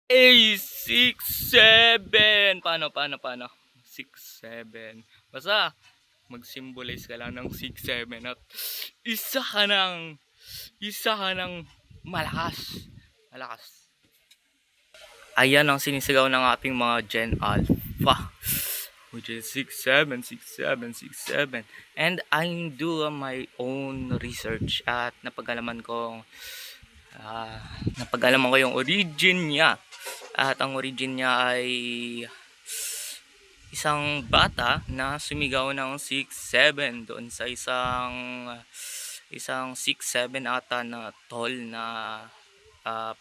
A67. Paano? 67. Basta, mag-symbolize ka lang ng 67 at isa ka ng, isa ka ng malakas. Malakas. Ayan ang sinisigaw ng ating mga Gen Alpha. Which is 67, 67, 67. And I do my own research at napag-alaman ko yung origin niya. At ang origin niya ay isang bata na sumigaw ng 6'7" doon sa isang 6'7" ata na tall na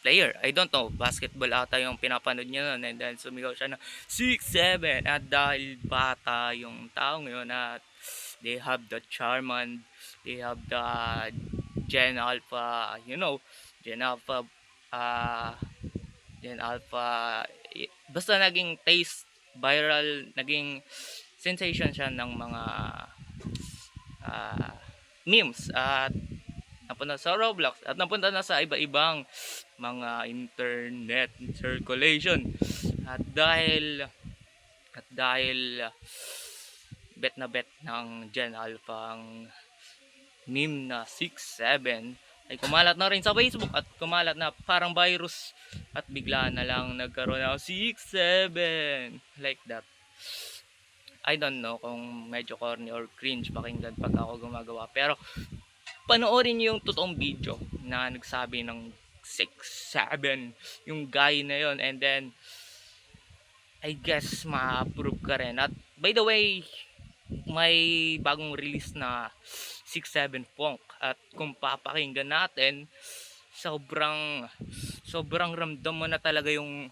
player. I don't know, basketball ata yung pinapanood niya noon, and then sumigaw siya ng 6'7", at dahil bata yung taong yun at they have the charm and they have the Gen Alpha, Gen Alpha, uh, Gen Alpha, basta naging taste viral, naging sensation siya ng mga memes at napunta sa Roblox at napunta na sa iba-ibang mga internet circulation. At dahil bet na bet ng Gen Alpha ang meme na 6'7", ay kumalat na rin sa Facebook at kumalat na parang virus at bigla na lang nagkaroon ng 6'7", like that. I don't know kung medyo corny or cringe pakinggan pag ako gumagawa, pero panoorin niyo yung totoong video na nagsabi ng 6'7", yung guy na yon, and then I guess ma-approve ka rin. At by the way, may bagong release na 6'7" Funk, at kung papakinggan natin, sobrang ramdam mo na talaga yung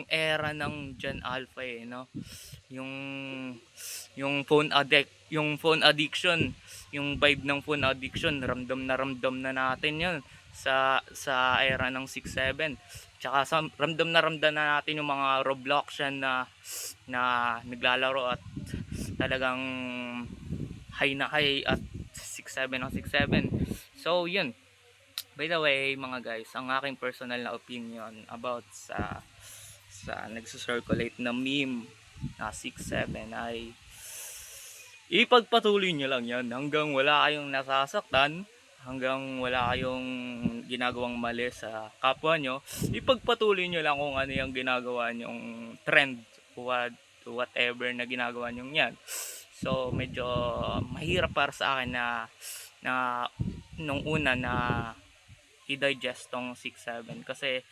era ng Gen Alpha, no? Yung phone addiction, yung vibe ng phone addiction, ramdam na natin 'yun sa era ng 6'7". Tsaka ramdam na natin yung mga Robloxian na naglalaro at talagang high na high at 6'7 ang 6'7". So yun, by the way mga guys, ang aking personal na opinion about sa nagsusirculate na meme na 6'7" ay ipagpatuloy nyo lang yan hanggang wala kayong nasasaktan, hanggang wala kayong ginagawang mali sa kapwa nyo. Ipagpatuloy nyo lang kung ano yung ginagawa nyong trend, whatever na ginagawa nyo yan. So medyo mahirap para sa akin na nung una na i-digest tong 6'7", kasi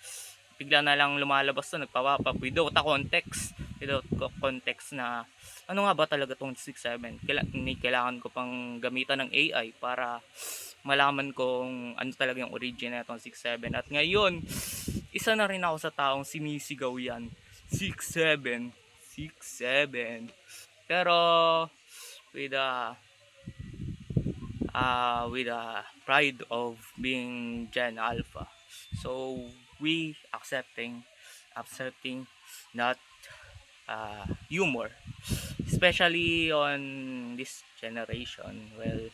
bigla na lang lumalabas to, nagpapapap without context na ano nga ba talaga tong 6'7". Kailangan ko pang gamitan ng AI para malaman kung ano talaga yung origin na itong 6'7". At ngayon, isa na rin ako sa taong sinisigaw yan, 6'7", 6'7". Pero with a pride of being Gen Alpha, so we accepting that humor, especially on this generation. Well,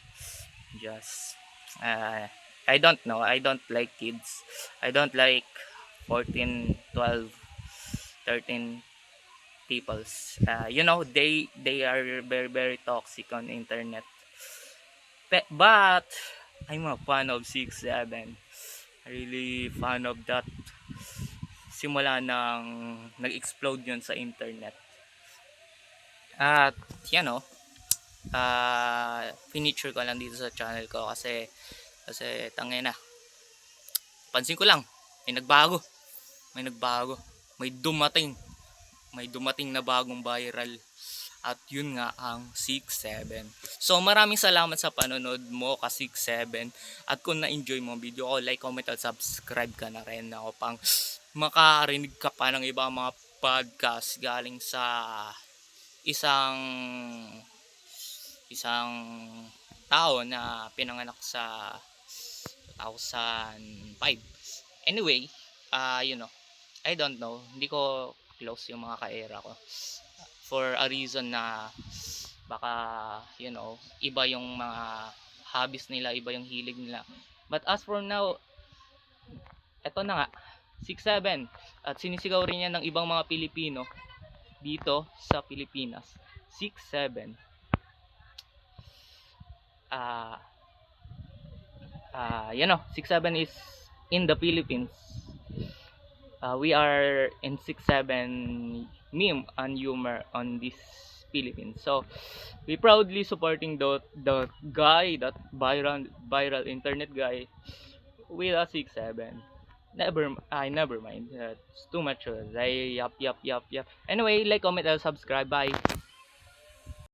just I don't know, I don't like kids, I don't like 14, 12, 13 peoples. They are very toxic on internet, but I'm a fan of 6'7", really fan of that. Simula nang nag-explode yun sa internet. At finiture ko lang dito sa channel ko kasi tangina, pansin ko lang may nagbago, may dumating na bagong viral, at yun nga ang 6'7". So maraming salamat sa panonood mo ka 6'7", at kung na-enjoy mo ang video ko, like, comment at subscribe ka na rin ako pang makarinig ka pa ng ibang mga podcast galing sa isang tao na pinanganak sa 2005. Anyway, I don't know, hindi ko close yung mga ka-era ko for a reason na baka iba yung mga hobbies nila, iba yung hilig nila. But as for now, eto na nga, 6'7", at sinisigaw rin yan ng ibang mga Pilipino dito sa Pilipinas. 6'7". You know, 6'7" is in the Philippines. We are in 6'7" meme and humor on this Philippines. So we proudly supporting the guy, that viral internet guy with a 6'7". Never mind. It's too much. Yap. Anyway, like, comment, and subscribe. Bye.